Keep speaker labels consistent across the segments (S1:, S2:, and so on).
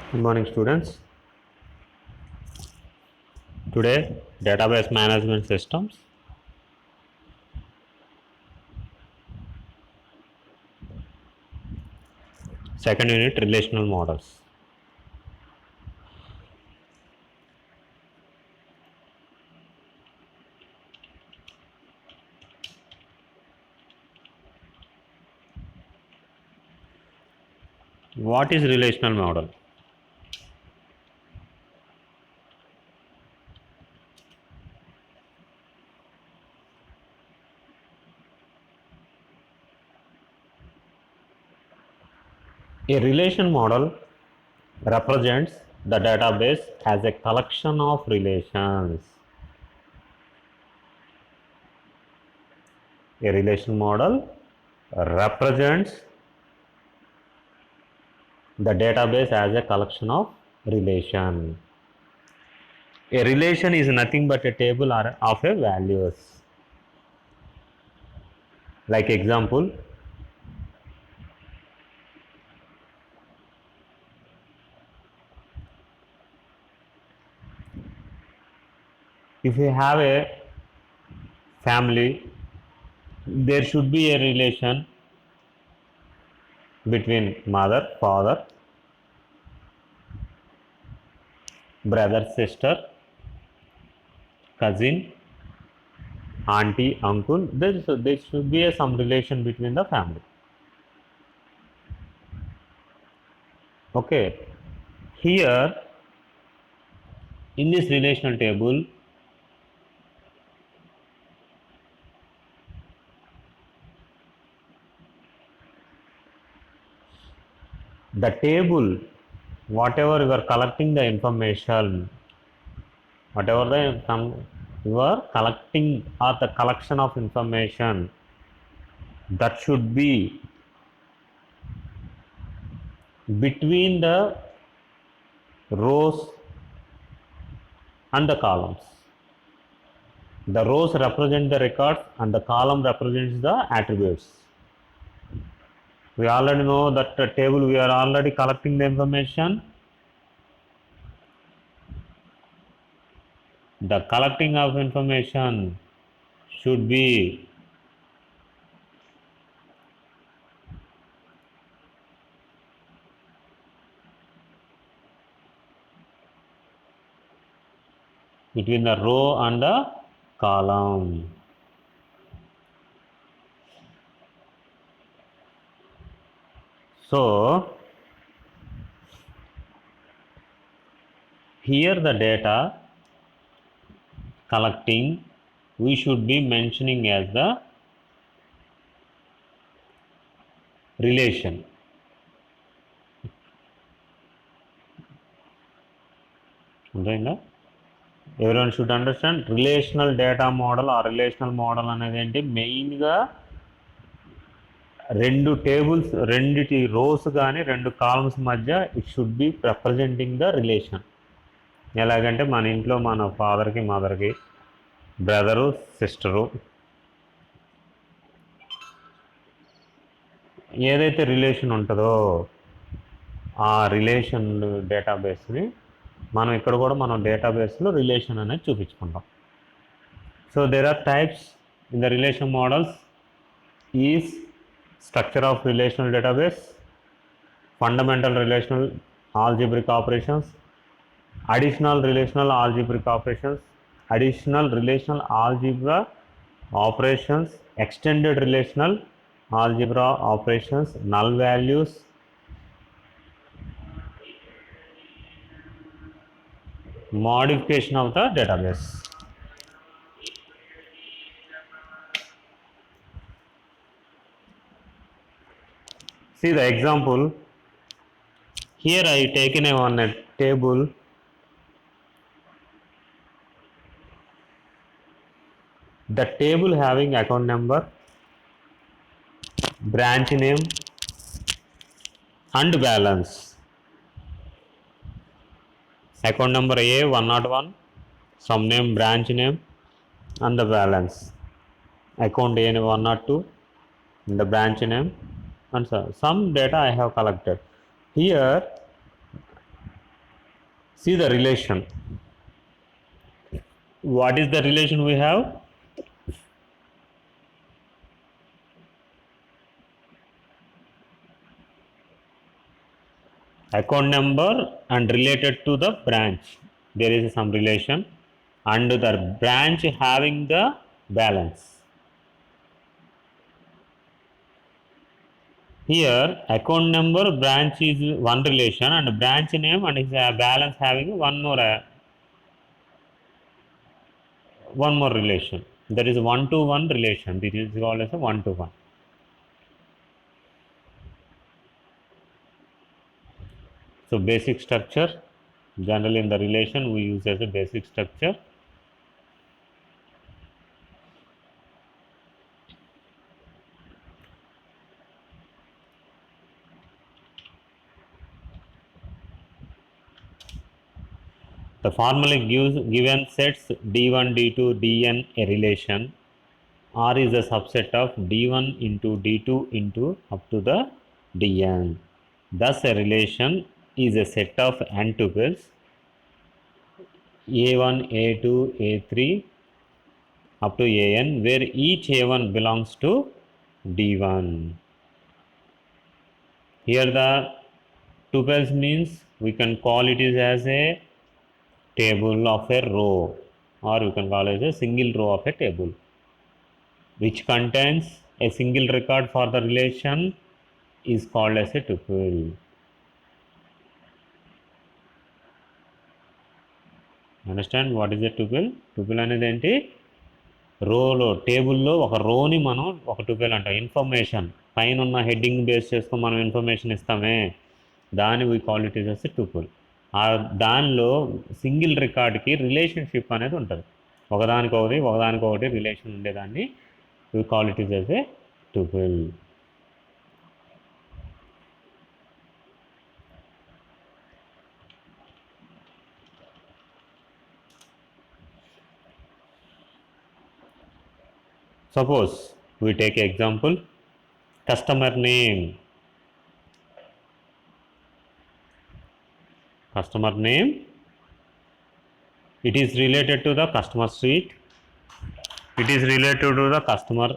S1: Good morning, students. Today, database management systems. Second unit, relational models. What is relational model? A relation model represents the database as a collection of relations. A relation model represents the database as a collection of relation. A relation is nothing but a table of a values. Like example, if you have a family, there should be a relation between mother, father, brother, sister, cousin, auntie, uncle. There should be some relation between the family. Okay. Here in this relational table, the table, whatever you are collecting the information, whatever you are collecting or the collection of information, that should be between the rows and the columns. The rows represent the records and the column represents the attributes. We already know that the table we are already collecting the information. The collecting of information should be between the row and the column. So here the data collecting we should be mentioning as the relation. Everyone should understand relational data model or relational model అనేది ఏంటి మెయిన్గా రెండు tables రెండిటి rose కానీ రెండు columns మధ్య it should be representing the relation. ఎలాగంటే మన ఇంట్లో మన ఫాదర్కి మదర్కి బ్రదరు సిస్టరు ఏదైతే రిలేషన్ ఉంటుందో ఆ రిలేషన్ డేటాబేస్ని మనం ఇక్కడ కూడా మనం డేటాబేస్లో రిలేషన్ అనేది చూపించుకుంటాం. So there are types in the relation models is structure of relational database, fundamental relational algebraic operations, additional relational algebraic operations, additional relational algebra operations, extended relational algebra operations, null values, modification of the database. See the example. Here I taken a table. The table having account number, branch name and balance. Account number A101, some name, branch name and the balance. Account A102, the branch name and so some data I have collected. Here See the relation. What is the relation we have? Account number and related to the branch, there is some relation, and the branch having the balance. Here account number, branch is one relation, and branch name and his balance having one more relation. That is one to one relation. This is called as a one to one. So basic structure, generally in the relation we use as a basic structure. The formula gives given sets D1, D2, Dn a relation. R is a subset of D1 into D2 into up to the Dn. Thus, a relation is a set of n tuples A1, A2, A3 up to An, where each A1 belongs to D1. Here the tuples means we can call it as a table of a row, or you can call it as a single row of a table, which contains a single record for the relation is called as a tuple. Understand what is a tuple? Tuple అనేది ఏంటి? రోలో టేబుల్లో ఒక రోని మనం ఒక tuple అంటాం. Information పైన ఉన్న హెడ్డింగ్ బేస్ చేసుకొని మనం ఇన్ఫర్మేషన్ ఇస్తామే, దాన్ని we call it is a tuple. దానిలో సింగిల్ రికార్డ్కి రిలేషన్షిప్ అనేది ఉంటుంది. ఒకదానికొకటి రిలేషన్ ఉండేదాన్ని we call it is as a tuple. Suppose we take example, customer name. Customer name, it is related to the customer street, it is related to the customer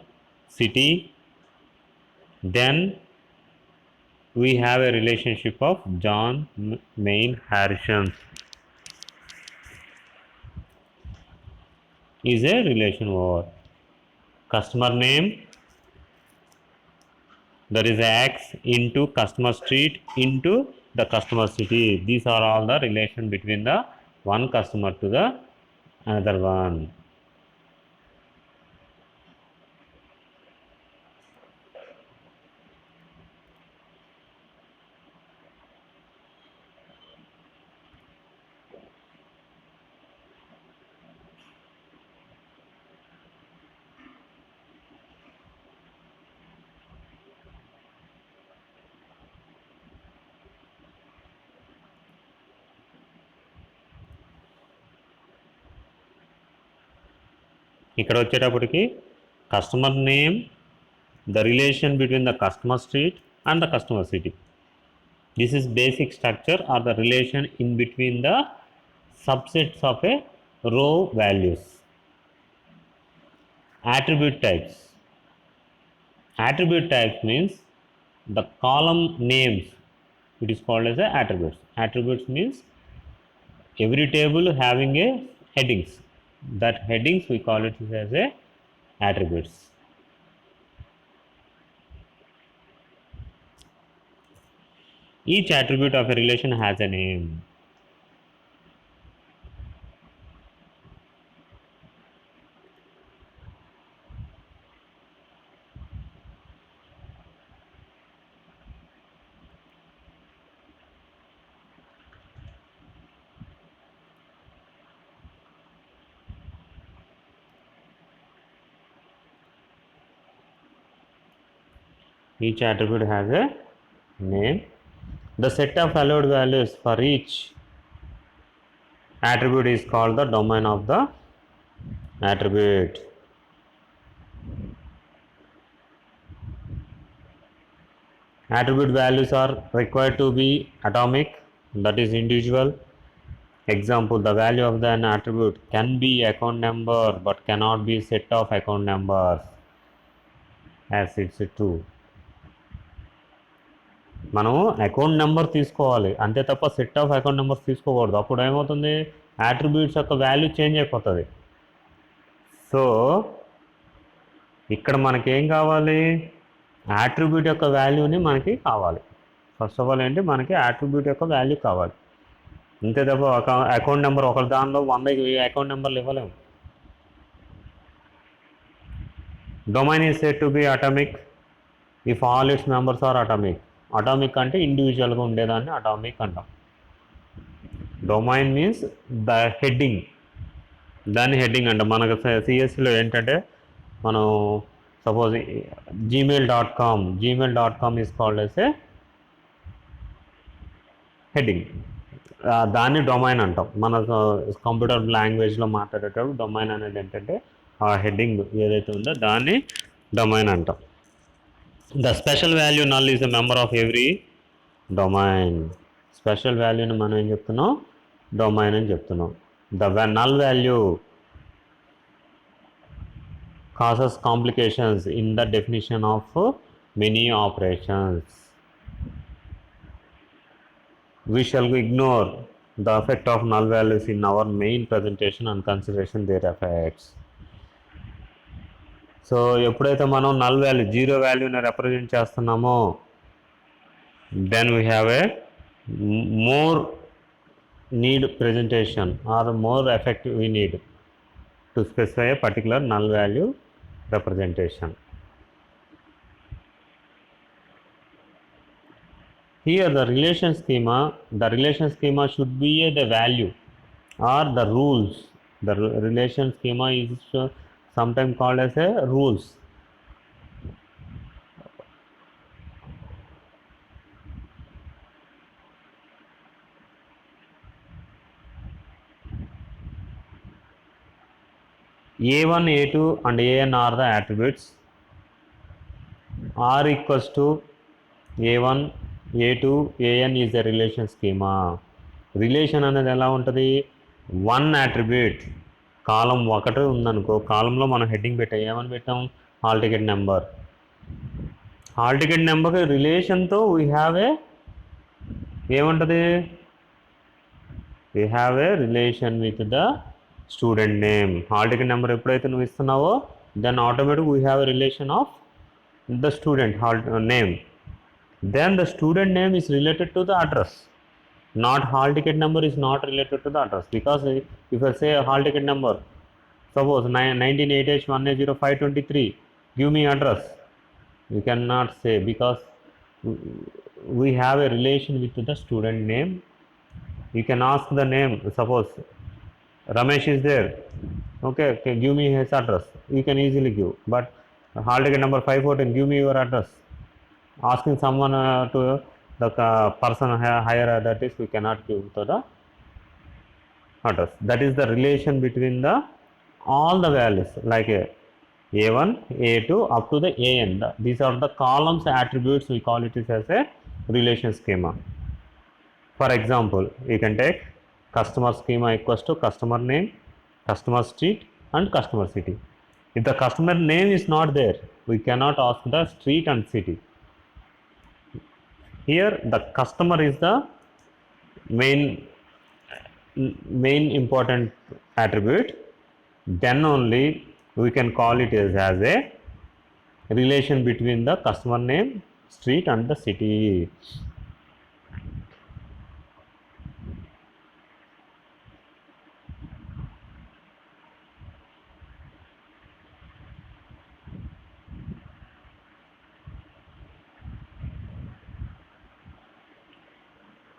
S1: city. Then we have a relationship of John Main Harrison is a relation over customer name, there is X into customer street into the customer city. These are all the relation between the one customer to the another one. ఇక్కడ వచ్చేటప్పటికి customer name, the relation between the customer street and the customer city. This is basic structure or the relation in between the subsets of a row values. Attribute types. Attribute types means the column names, it is called as a attributes. Attributes means every table having a headings, that headings we call it as a attributes. Each attribute of a relation has a name. Each attribute has a name. The set of allowed values for each attribute is called the domain of the attribute. Attribute values are required to be atomic, that is individual. Example, the value of an attribute can be account number but cannot be set of account numbers as it's true. మనం account number తీసుకోవాలి అంతే తప్ప set of account numbers తీసుకోకూడదు. అప్పుడు ఏమవుతుంది, attributes యొక్క value change అయిపోతుంది. So ఇక్కడ మనకేం కావాలి, యాట్రిబ్యూట్ యొక్క వాల్యూని మనకి కావాలి. ఫస్ట్ ఆఫ్ ఆల్ ఏంటి, మనకి యాట్రిబ్యూట్ యొక్క వాల్యూ కావాలి. అంతే తప్ప అకౌంట్ నెంబర్ ఒకరి దానిలో 100 అకౌంట్ నెంబర్లు ఇవ్వలేము. Domain is said to be atomic if all its members are atomic. Atomic అంటే ఇండివిజువల్గా ఉండేదాన్ని అటామిక్ అంటాం. డొమైన్ మీన్స్ ద హెడ్డింగ్, దాన్ని హెడ్డింగ్ అంటాం. మనకు సిఎస్సిలో ఏంటంటే మనం suppose gmail.com is called as a heading, దాన్ని డొమైన్ అంటాం. మన కంప్యూటర్ లాంగ్వేజ్లో మాట్లాడేటప్పుడు డొమైన్ అనేది ఏంటంటే ఆ హెడ్డింగ్ ఏదైతే ఉందో దాన్ని డొమైన్ అంటాం. The special value null is a member of every domain. Special వాల్యూని మనం ఏం చెప్తున్నాం, డొమైన్ అని చెప్తున్నాం. The null value causes complications in the definition of many operations. We shall ignore the effect of null values in our main presentation and consideration their effects. So ఎప్పుడైతే మనం null value zero వాల్యూని represent చేస్తున్నామో then we have a more need presentation or more effective we need to specify a particular null value representation. Here the relation schema should be the value or the rules. The relation schema is sometimes called as a rules. A1, A2 and AN are the attributes. R equals to A1, A2, AN is a relation schema. Relation అనేది ఎలా ఉంటుంది, one attribute కాలం ఒకటి ఉందనుకో, కాలంలో మనం heading పెట్టాం, ఏమని పెట్టాం, hall ticket number. Hall ticket నెంబర్కి రిలేషన్తో వీ హ్యావ్ ఏ ఏముంటుంది, we have a relation with the student name. Hall ticket number ఎప్పుడైతే నువ్వు ఇస్తున్నావో then automatic we have a relation of the student hall name. Then the student name is related to the address, not hall ticket number is not related to the address, because if I say a hall ticket number, suppose 1988-180-523, give me address, you cannot say, because we have a relation with the student name. You can ask the name, suppose Ramesh is there, okay, give me his address, you can easily give. But hall ticket number 514, give me your address. Asking someone to the person higher that is, we cannot give to the address. That is the relation between the all the values like A1, A2 up to the AN. These are the columns attributes, we call it as a relation schema. For example, you can take customer schema equals to customer name, customer street and customer city. If the customer name is not there, we cannot ask the street and city. Here the customer is the main important attribute, then only we can call it as a relation between the customer name, street and the city.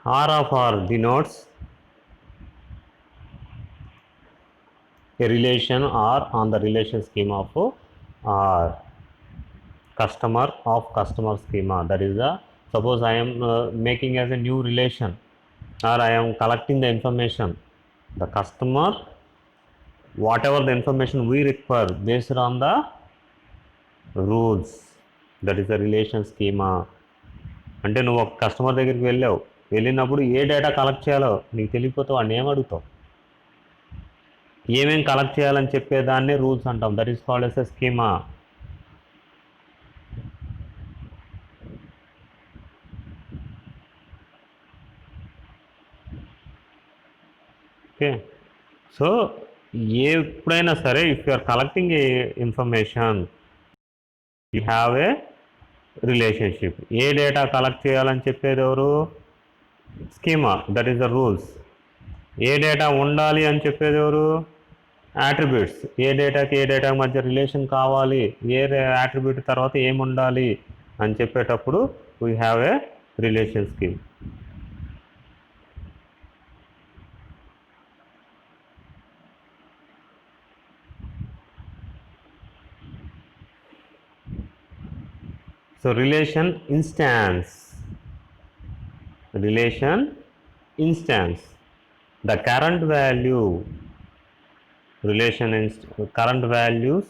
S1: R of R denotes a relation R on the relation schema of R. Customer of customer schema, that is the, suppose I am making as a new relation or I am collecting the information, the customer, whatever the information we require based on the rules, that is the relation schema. అంటే నువ్వు ఒక customer దగ్గరికి వెళ్ళావు, వెళ్ళినప్పుడు ఏ data collect చేయాలో నీకు తెలియకపోతే వాడిని ఏం అడుగుతావు? ఏమేమి కలెక్ట్ చేయాలని చెప్పేదాన్ని రూల్స్ అంటాం. That is called as a schema. Okay, so ఎప్పుడైనా సరే if you are collecting a information you have a relationship. ఏ డేటా కలెక్ట్ చేయాలని చెప్పేది ఎవరు? Schema, that is the rules. ఏ డేటా ఉండాలి అని చెప్పేది ఎవరు? యాట్రిబ్యూట్స్. ఏ డేటాకి ఏ డేటా మధ్య రిలేషన్ కావాలి, ఏ యాట్రిబ్యూట్ తర్వాత ఏమి ఉండాలి అని చెప్పేటప్పుడు we have a relation scheme. So relation instance. The current value current values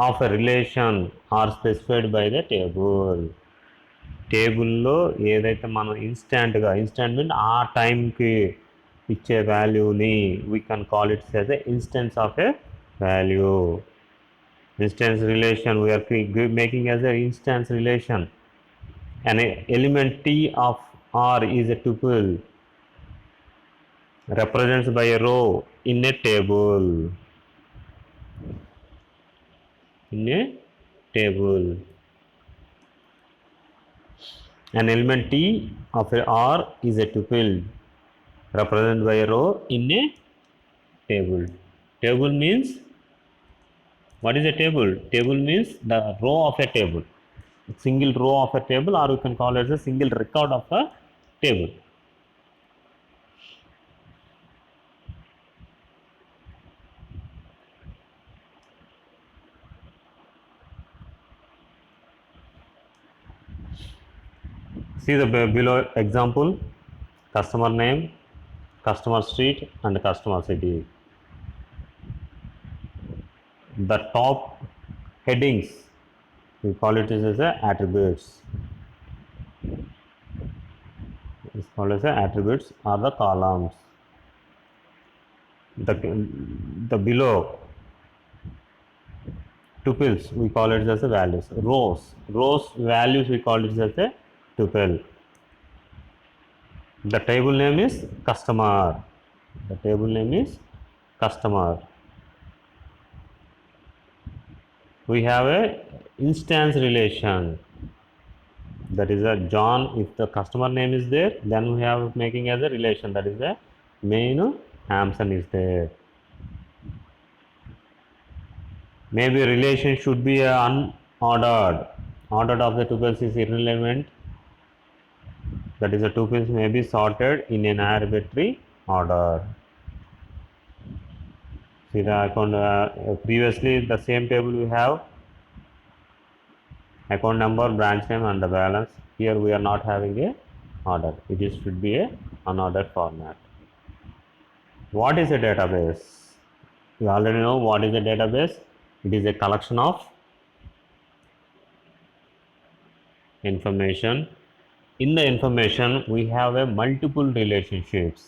S1: of a relation are specified by the table. టేబుల్లో ఏదైతే మనం ఇన్స్టాంట్ మీన్ ఆ టైంకి ఇచ్చే వాల్యూని we can call it's as a instance of a value. Instance relation, we are making as an instance relation. An element T of R is a tuple represented by a row in a table. An element T of a R is a tuple represented by a row in a table. Table means, what is a table? Table means the row of a table. Single row of a table, or you can call it as a single record of a table. See the below example: customer name, customer street, and customer city. The top headings, we call it as a attributes. It's called as a attributes or the columns. The below tuples, we call it as a values. Rows values, we call it as a tuple. The table name is customer. We have a instance relation, that is a John. If the customer name is there, then we have making as a relation, that is a main Hampson is there. Maybe relation should be unordered. Order of the tuples is irrelevant, that is the tuples may be sorted in an arbitrary order. See the account, previously the same table we have account number, branch name, and the balance. Here we are not having a order, it should be a unordered format. What is a database? You already know what is a database. It is a collection of information. In the information we have a multiple relationships.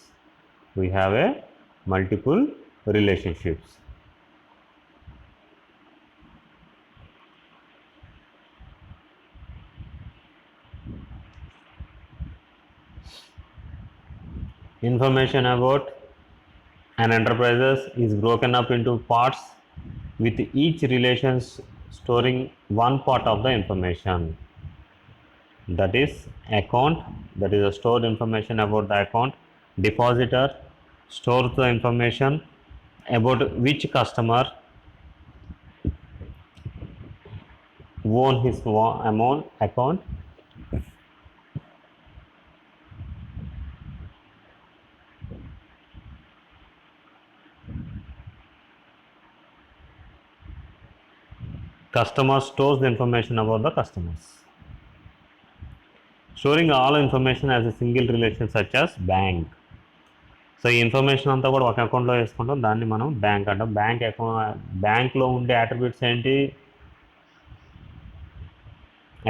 S1: Information about an enterprise is broken up into parts, with each relation storing one part of the information. That is account, that is a stored information about the account. Depositor stores the information about which customer own his amount account. Customer stores the information about the customers. Storing all information as a single relation such as bank. So ఈ information అంతా కూడా ఒక అకౌంట్లో వేసుకుంటాం, దాన్ని మనం bank అంటాం. బ్యాంక్లో ఉండే అట్రిబ్యూట్స్ ఏంటి?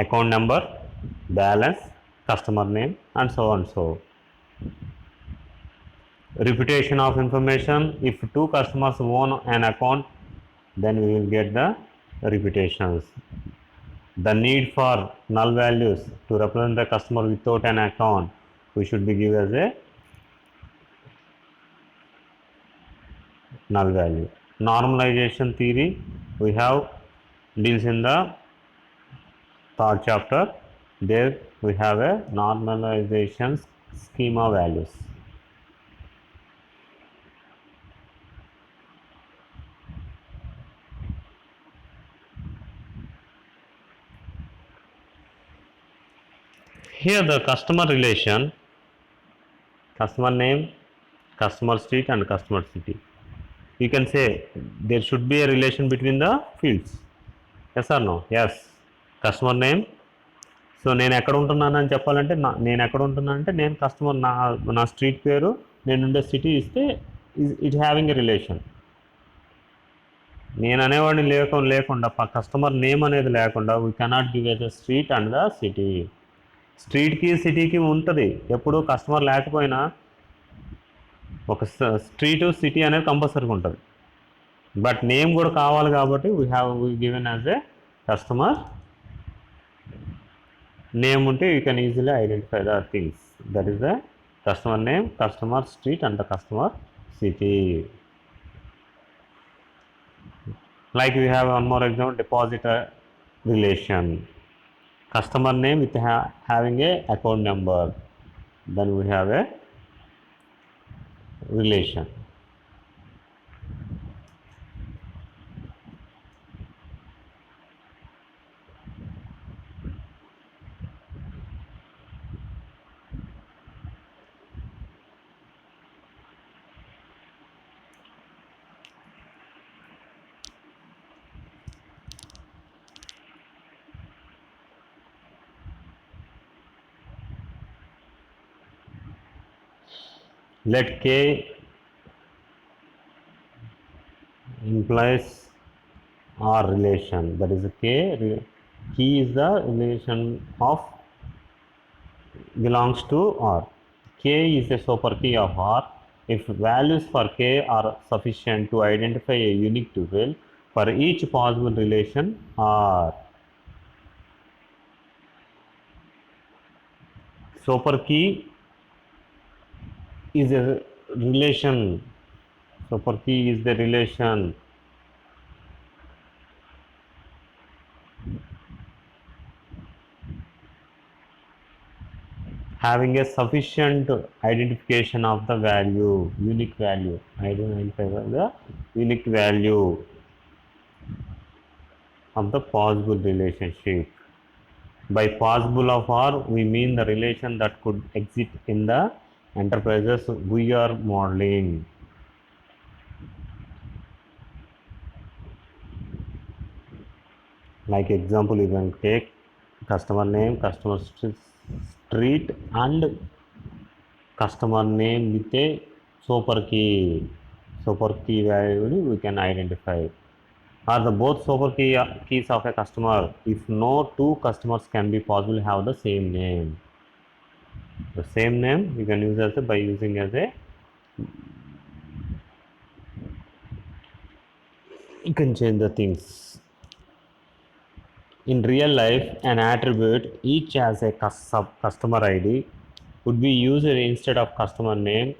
S1: Account number, balance, customer name, and so. Reputation of information, if two customers own an account, then we will get the reputations. The need for null values to represent the customer without an account, we should be given as a null value. Normalization theory we have deals in the third chapter. There we have a normalization schema values. Here the customer relation, customer name, customer street and customer city. You can say there should be a relation between the fields. Yes or no? Yes. Customer name. So నేను ఎక్కడ ఉంటున్నానని చెప్పాలంటే నేను ఎక్కడ ఉంటున్నానంటే నేను customer నా street పేరు నేను ఉండే సిటీ ఇస్తే ఇట్ హ్యావింగ్ ఎ రిలేషన్. నేను అనేవాడిని లేకుండా కస్టమర్ నేమ్ అనేది లేకుండా we cannot give as the street and the city. స్ట్రీట్కి సిటీకి ఉంటుంది, ఎప్పుడు కస్టమర్ లేకపోయినా ఒక స్ట్రీట్ సిటీ అనేది కంపల్సరీగా ఉంటుంది. బట్ నేమ్ కూడా కావాలి కాబట్టి we given as a customer name unte you can easily identify the things. That is the customer name, customer street and the customer city. Like we have one more example, depositor relation. Customer name with having a account number, then we have a relation. Let K implies R relation, that is K is the relation of belongs to R. K is a super key of R. If values for K are sufficient to identify a unique tuple for each possible relation R. Super key is a relation. Super key is the relation having a sufficient identification of the value, unique value. Identify the unique value of the possible relationship. By possible of R, we mean the relation that could exist in the enterprises we are modeling. Like example, you can take customer name, customer street and customer name with a super key value we can identify. Are the both super keys of a customer if no two customers can be possible have the same name. The same name you can use as by using as a you can change the things. In real life, an attribute each has a customer ID would be used instead of customer name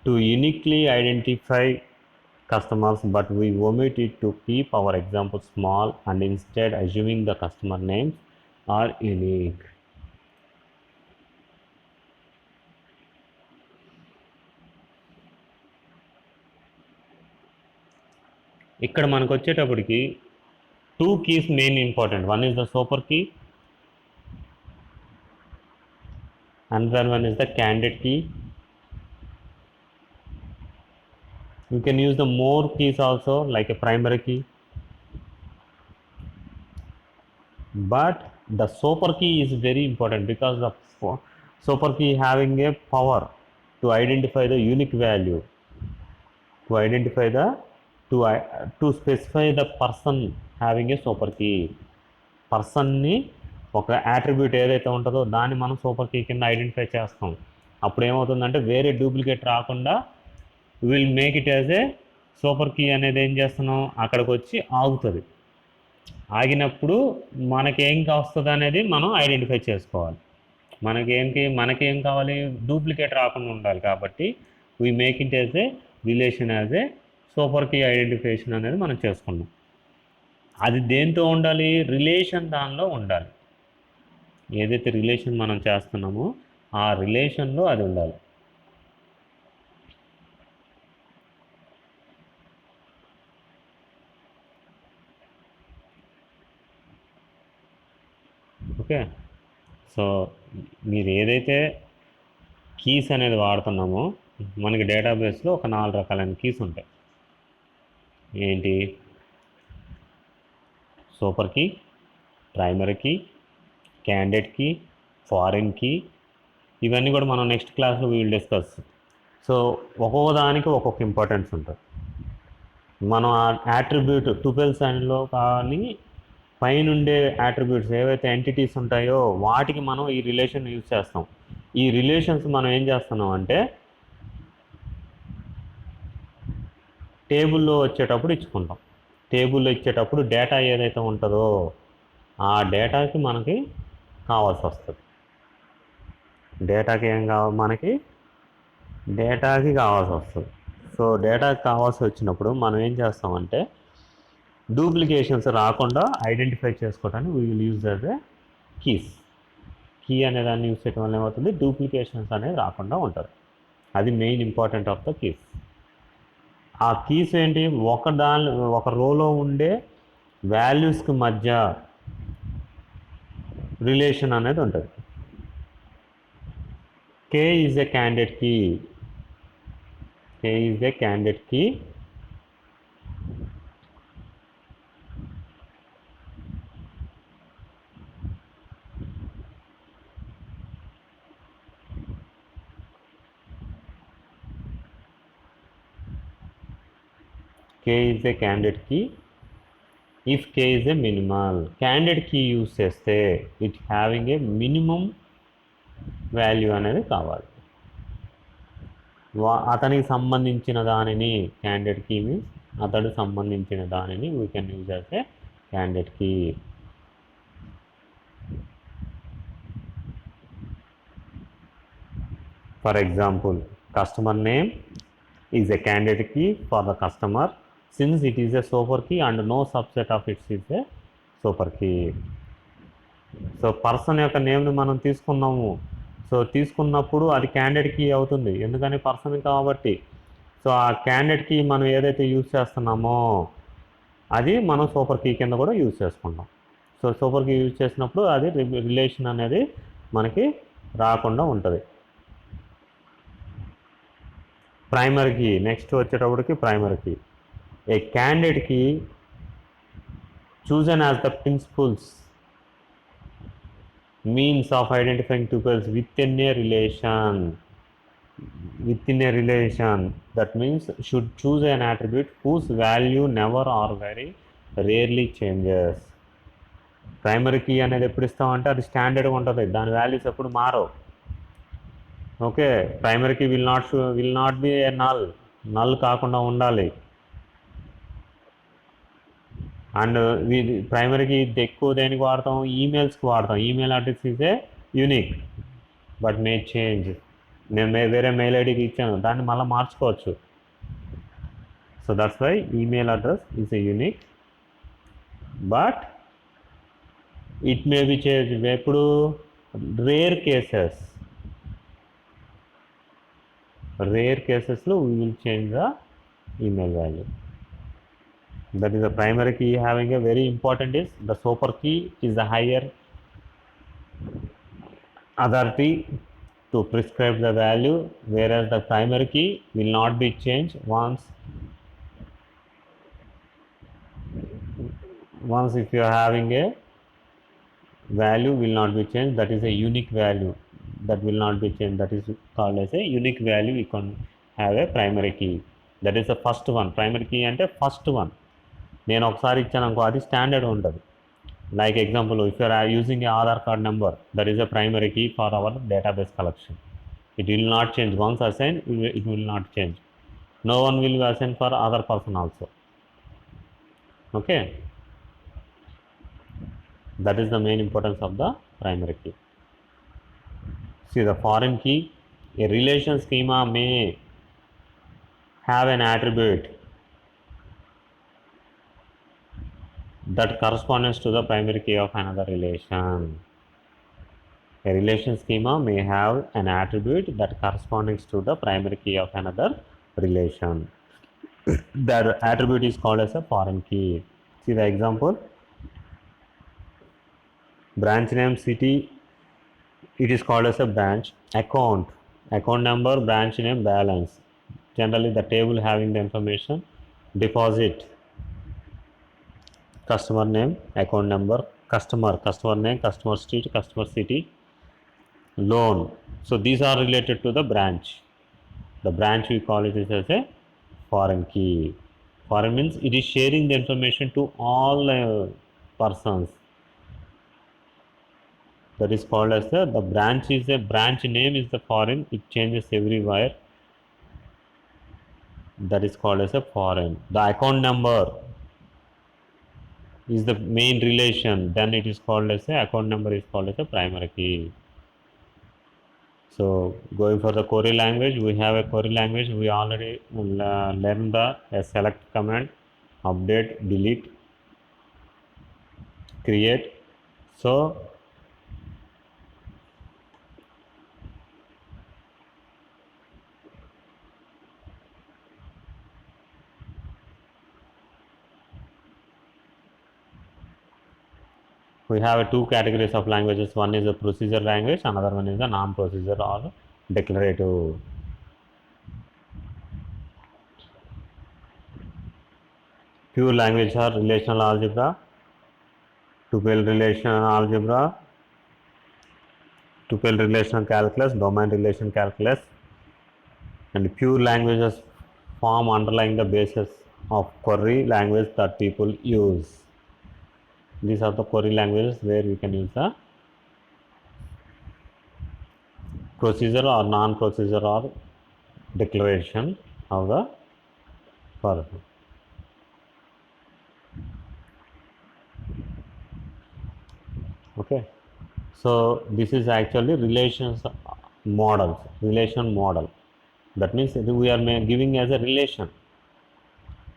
S1: to uniquely identify customers, but we omit it to keep our example small and instead assuming the customer names are unique. ఇక్కడ మనకు వచ్చేటప్పటికి two keys main important. One is the super key, another one is the candidate key. You can use the more keys also like a primary key, but the super key is very important because the super key having a power to identify the unique value, to identify the to specify the person having a super key. పర్సన్ని ఒక attribute ఏదైతే ఉంటుందో దాన్ని మనం super key కింద identify చేస్తాం. అప్పుడు ఏమవుతుందంటే వేరే డూప్లికేట్ రాకుండా will make it as a super key అనేది ఏం చేస్తున్నాం అక్కడికి వచ్చి ఆగుతుంది. ఆగినప్పుడు మనకేం వస్తుంది అనేది మనం ఐడెంటిఫై చేసుకోవాలి. మనకేం కావాలి, డూప్లికేట్ రాకుండా ఉండాలి. కాబట్టి we make it as a relation as a super key identification అనేది మనం చేసుకున్నాం. అది దేంతో ఉండాలి, రిలేషన్ దానిలో ఉండాలి. ఏదైతే రిలేషన్ మనం చేస్తున్నామో ఆ రిలేషన్లో అది ఉండాలి. ఓకే, సో మీరు ఏదైతే కీస్ అనేది వాడుతున్నామో మనకి డేటాబేస్లో ఒక 4 రకాలైన కీస్ ఉంటాయి. ఏంటి, super key, primary key, candidate key, foreign key. ఇవన్నీ కూడా మనం నెక్స్ట్ క్లాస్లో విల్ డిస్కస్. సో ఒక్కొక్క దానికి ఒక్కొక్క ఇంపార్టెన్స్ ఉంటుంది. మనం ఆ యాట్రిబ్యూట్ టుపెల్ సైన్లో కానీ పైనుండే యాట్రిబ్యూట్స్ ఏవైతే ఎంటిటీస్ ఉంటాయో వాటికి మనం ఈ రిలేషన్ యూజ్ చేస్తాం. ఈ రిలేషన్స్ మనం ఏం చేస్తున్నాం అంటే టేబుల్లో వచ్చేటప్పుడు ఇచ్చుకుంటాం. టేబుల్లో ఇచ్చేటప్పుడు డేటా ఏదైతే ఉంటుందో ఆ డేటాకి మనకి కావాల్సి వస్తుంది. డేటాకి ఏం కావాలి, మనకి డేటాకి కావాల్సి వస్తుంది. సో డేటాకి కావాల్సి వచ్చినప్పుడు మనం ఏం చేస్తామంటే డూప్లికేషన్స్ రాకుండా ఐడెంటిఫై చేసుకోవడానికి we will use as a keys. Key అనే దాన్ని యూజ్ చేయడం వల్ల ఏమవుతుంది, డూప్లికేషన్స్ అనేది రాకుండా ఉంటుంది. అది main important of the keys. ఆ కీస్ ఏంటి, ఒక రోలో ఉండే వాల్యూస్కి మధ్య రిలేషన్ అనేది ఉంటుంది. K is a candidate key. K is a candidate key. K is a candidate key. If K is a minimal, candidate key use చేస్తే it having a minimum value అనేది కావాలి. అతనికి సంబంధించిన దానిని క్యాండిడేట్ కీ మీన్స్ అతడికి సంబంధించిన దానిని we can use as a candidate key. For example, customer name is a candidate key for the customer since it is a super key and no subset of it is a super key. So person యొక్క నేమ్ని మనం తీసుకున్నాము. So తీసుకున్నప్పుడు అది candidate key అవుతుంది, ఎందుకని person కాబట్టి. So ఆ candidate key మనం ఏదైతే యూజ్ చేస్తున్నామో అది మనం సూపర్ కీ కింద కూడా యూజ్ చేసుకుంటాం. సో సూపర్ కీ యూజ్ చేసినప్పుడు అది రిలేషన్ అనేది మనకి రాకుండా ఉంటుంది. ప్రైమరీ కీ నెక్స్ట్ వచ్చేటప్పటికి primary key. A candidate key chosen as the principals means of identifying tuples within a relation. That means should choose an attribute whose value never or very rarely changes. Primary key అనేది ఎప్పుడు ఇస్తామంటే అది స్టాండర్డ్గా ఉంటుంది, దాని values ఎప్పుడు మారవు. Okay, primary key will not be a null కాకుండా ఉండాలి. అండ్ ప్రైమరీకి ఎక్కువ దేనికి వాడతాం, ఈమెయిల్స్కి వాడతాం. Email address is a unique but may change. నేను వేరే మెయిల్ ఐడికి ఇచ్చాను, దాన్ని మళ్ళీ మార్చుకోవచ్చు. So that's why email address is a unique but it may be change. ఎప్పుడు రేర్ కేసెస్లో we will change the email value. That is the primary key having a very important is the super key is the higher authority to prescribe the value, whereas the primary key will not be changed once if you are having a value will not be changed. That is a unique value that will not be changed. That is called as a unique value. You can have a primary key. That is the first one. Primary key అంటే first one. నేను ఒకసారి ఇచ్చాను అనుకో, అది standard ఉంటుంది. Like example, if you're using a Aadhaar card number, that is a primary key for our database collection. It will not change. Once assigned, it will not change. No one will be assigned for other person also. Okay. That is the main importance of the primary key. See the foreign key, a relation schema may have an attribute that corresponds to the primary key of another relation. A relation schema may have an attribute that corresponds to the primary key of another relation. That attribute is called as a foreign key. See the example. Branch name city, it is called as a branch. Account number, branch name, balance. Generally the table having the information. Deposit, customer name, account number, customer name, customer street, customer city, loan. So these are related to the branch. The branch we call it is as a foreign key. Foreign means it is sharing the information to all persons. That is called as the branch is a branch name is the foreign. It changes everywhere. That is called as a foreign. The account number is the main relation. Then it is called as a account number is called as a primary key. So going for the query language, we have a query language. We already learned the select command, update, delete, create. So we have two categories of languages. One is a procedure language, another one is a non-procedure or declarative. Pure language are relational algebra, tuple relational algebra, tuple relational calculus, domain relation calculus, and pure languages form underlying the basis of query language that people use. These are the query languages where we can use the procedure or non-procedure or declaration of the person. Okay, so this is actually relation model. That means we are giving as a relation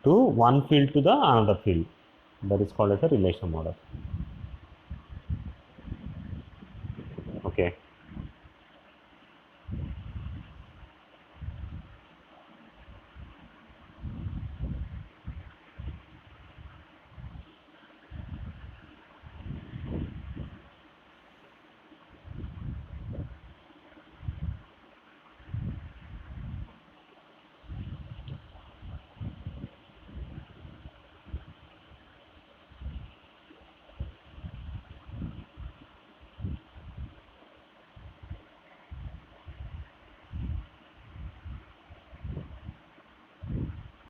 S1: to one field to the another field. That is called as a relation model.